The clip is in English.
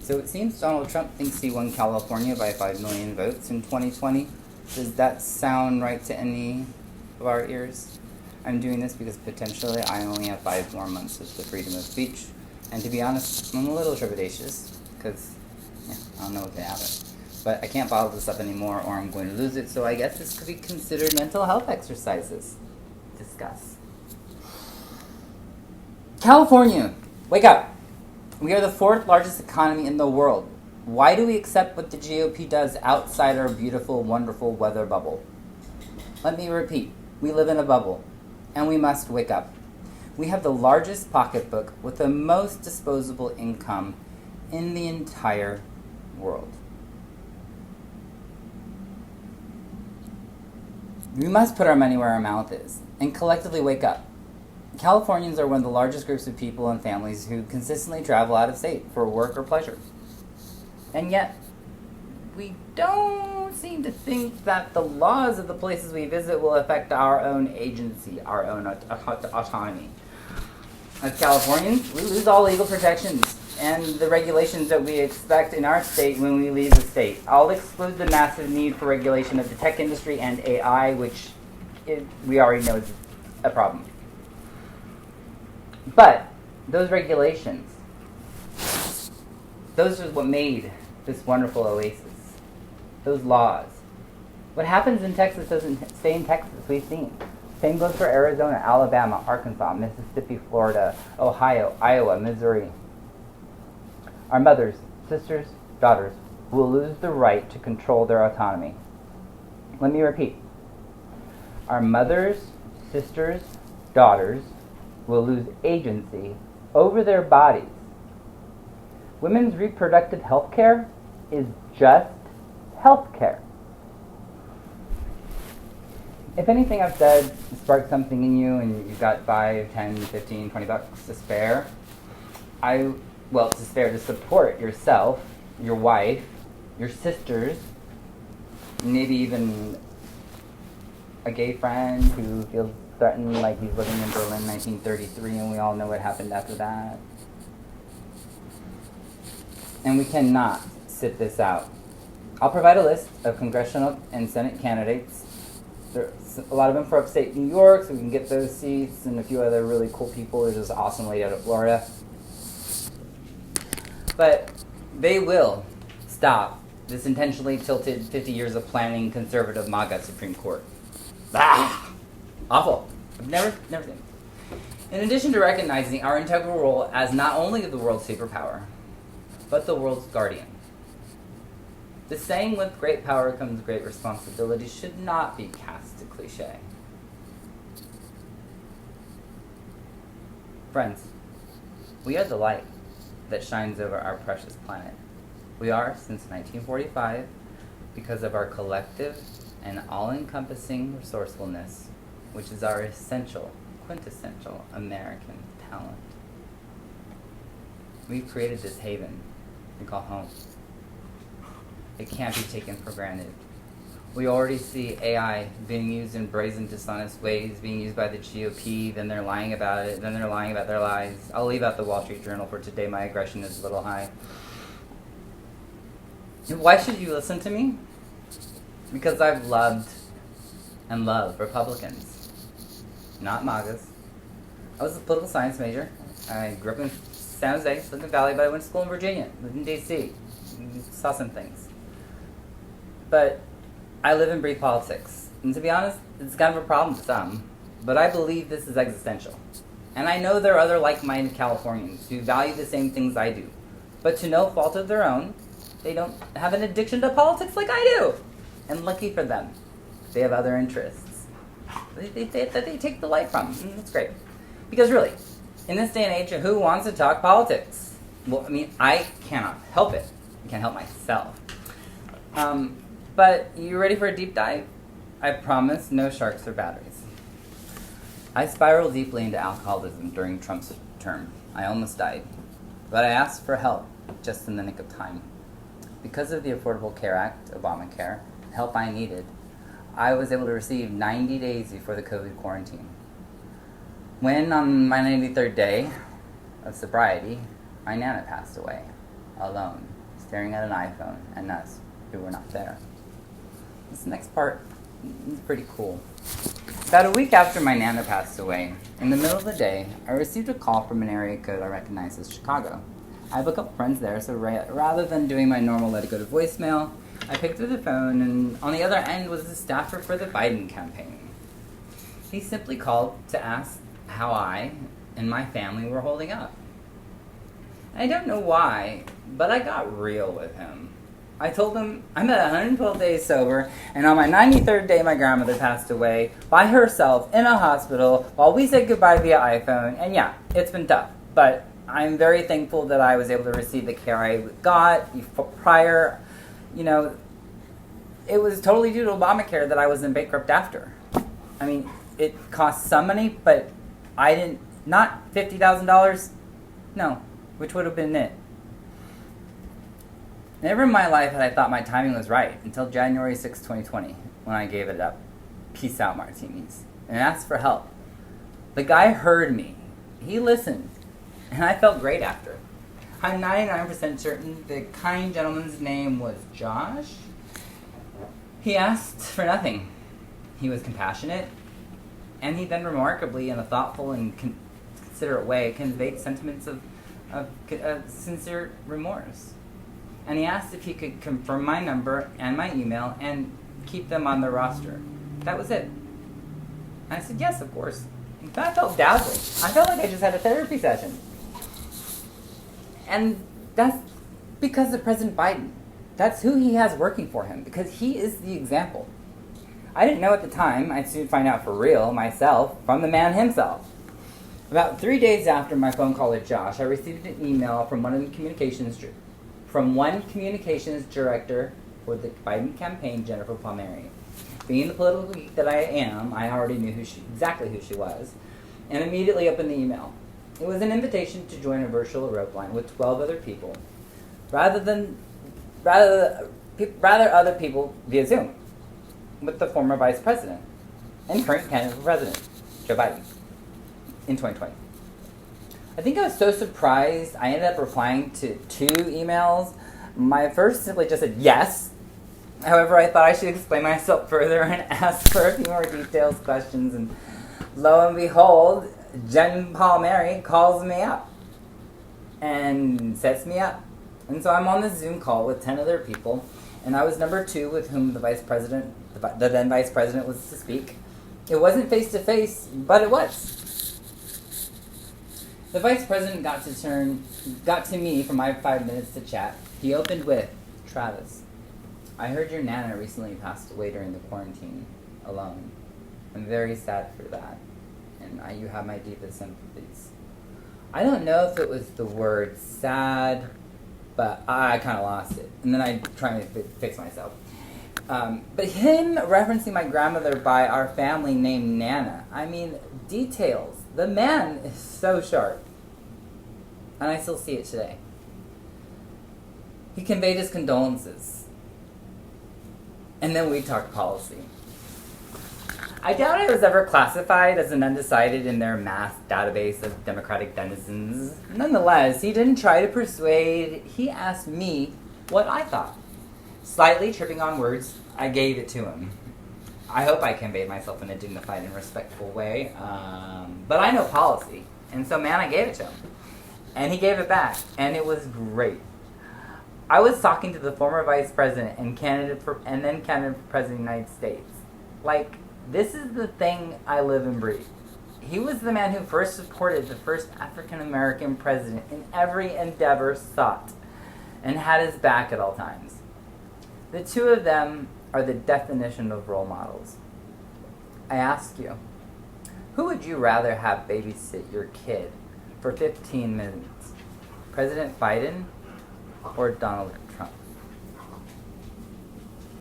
So it seems Donald Trump thinks he won California by 5 million votes in 2020. Does that sound right to any of our ears? I'm doing this because potentially I only have 5 more months of the freedom of speech. And to be honest, I'm a little trepidatious because I don't know what can happen. But I can't bottle this up anymore or I'm going to lose it, so I guess this could be considered mental health exercises. Discuss. California, wake up! We are the 4th largest economy in the world. Why do we accept what the GOP does outside our beautiful, wonderful weather bubble? Let me repeat, we live in a bubble, and we must wake up. We have the largest pocketbook with the most disposable income in the entire world. We must put our money where our mouth is and collectively wake up. Californians are one of the largest groups of people and families who consistently travel out of state for work or pleasure. And yet, we don't seem to think that the laws of the places we visit will affect our own agency, our own autonomy. As Californians, we lose all legal protections and the regulations that we expect in our state when we leave the state. I'll exclude the massive need for regulation of the tech industry and AI, which we already know is a problem. But those regulations, those are what made this wonderful oasis. Those laws. What happens in Texas doesn't stay in Texas, we've seen. Same goes for Arizona, Alabama, Arkansas, Mississippi, Florida, Ohio, Iowa, Missouri. Our mothers, sisters, daughters will lose the right to control their autonomy. Let me repeat. Our mothers, sisters, daughters will lose agency over their bodies. Women's reproductive health care is just health care. If anything I've said sparked something in you and you've got 5, 10, 15, 20 bucks to spare, to spare to support yourself, your wife, your sisters, maybe even a gay friend who feels threatened like he's living in Berlin 1933 and we all know what happened after that. And we cannot sit this out. I'll provide a list of congressional and Senate candidates. There's a lot of them for upstate New York, so we can get those seats, and a few other really cool people. There's this awesome lady out of Florida. But they will stop this intentionally tilted 50 years of planning conservative MAGA Supreme Court. Awful. I've never seen it. In addition to recognizing our integral role as not only the world's superpower, but the world's guardian. The saying, with great power comes great responsibility, should not be cast a cliche. Friends, we are the light that shines over our precious planet. We are, since 1945, because of our collective and all-encompassing resourcefulness, which is our essential, quintessential American talent. We've created this haven we call home. It can't be taken for granted. We already see AI being used in brazen, dishonest ways, being used by the GOP, then they're lying about it, then they're lying about their lies. I'll leave out the Wall Street Journal for today, my aggression is a little high. Why should you listen to me? Because I've loved and love Republicans, not MAGAs. I was a political science major. I grew up in San Jose, lived in Valley, but I went to school in Virginia, lived in D.C., saw some things. But I live and breathe politics. And to be honest, it's kind of a problem to some, but I believe this is existential. And I know there are other like-minded Californians who value the same things I do. But to no fault of their own, they don't have an addiction to politics like I do. And lucky for them, they have other interests that they take delight from. And that's great. Because really, in this day and age, who wants to talk politics? Well, I mean, I cannot help it. I can't help myself. But you ready for a deep dive? I promise no sharks or batteries. I spiraled deeply into alcoholism during Trump's term. I almost died. But I asked for help just in the nick of time. Because of the Affordable Care Act, Obamacare, help I needed, I was able to receive 90 days before the COVID quarantine. When, on my 93rd day of sobriety, my Nana passed away. alone, staring at an iPhone, and us, who were not there. This next part is pretty cool. About a week after my Nana passed away, in the middle of the day, I received a call from an area code I recognized as Chicago. I have a couple friends there, so rather than doing my normal let it go to voicemail, I picked up the phone, and on the other end was the staffer for the Biden campaign. He simply called to ask how I and my family were holding up. I don't know why, but I got real with him. I told him I'm at 112 days sober, and on my 93rd day my grandmother passed away by herself in a hospital while we said goodbye via iPhone, and yeah, it's been tough, but I'm very thankful that I was able to receive the care I got prior. You know, it was totally due to Obamacare that I wasn't bankrupt after. I mean, it cost some money, but I didn't, not $50,000, no, which would have been it. Never in my life had I thought my timing was right until January 6, 2020, when I gave it up. Peace out, martinis, and asked for help. The guy heard me. He listened, and I felt great after. I'm 99% certain the kind gentleman's name was Josh. He asked for nothing. He was compassionate, and he then remarkably, in a thoughtful and considerate way, conveyed sentiments of sincere remorse. And he asked if he could confirm my number and my email and keep them on the roster. That was it. And I said, yes, of course. In fact, I felt dazzled. I felt like I just had a therapy session. And that's because of President Biden. That's who he has working for him, because he is the example. I didn't know at the time. I'd soon find out for real, myself, from the man himself. About 3 days after my phone call with Josh, I received an email from one communications director for the Biden campaign, Jennifer Palmieri. Being the political geek that I am, I already knew exactly who she was, and immediately opened the email. It was an invitation to join a virtual rope line with 12 other people, rather other people via Zoom, with the former vice president and current candidate for president, Joe Biden, in 2020. I think I was so surprised, I ended up replying to 2 emails. My first simply just said yes. However, I thought I should explain myself further and ask for a few more details, questions, and lo and behold, Jen Palmieri calls me up and sets me up. And so I'm on this Zoom call with 10 other people, and I was number 2 with whom the then vice president was to speak. It wasn't face-to-face, but it was. The vice president got to me for my 5 minutes to chat. He opened with, Travis, I heard your Nana recently passed away during the quarantine, alone. I'm very sad for that, and you have my deepest sympathies. I don't know if it was the word sad, but I kind of lost it. And then I tried to fix myself. But him referencing my grandmother by our family name Nana, I mean, details. The man is so sharp. And I still see it today. He conveyed his condolences. And then we talked policy. I doubt I was ever classified as an undecided in their mass database of Democratic denizens. Nonetheless, he didn't try to persuade. He asked me what I thought. Slightly tripping on words, I gave it to him. I hope I conveyed myself in a dignified and respectful way. But I know policy. And so, man, I gave it to him. And he gave it back. And it was great. I was talking to the former vice president and candidate for president of the United States. Like, this is the thing I live and breathe. He was the man who first supported the first African-American president in every endeavor sought and had his back at all times. The two of them are the definition of role models. I ask you, who would you rather have babysit your kid for 15 minutes? President Biden or Donald Trump?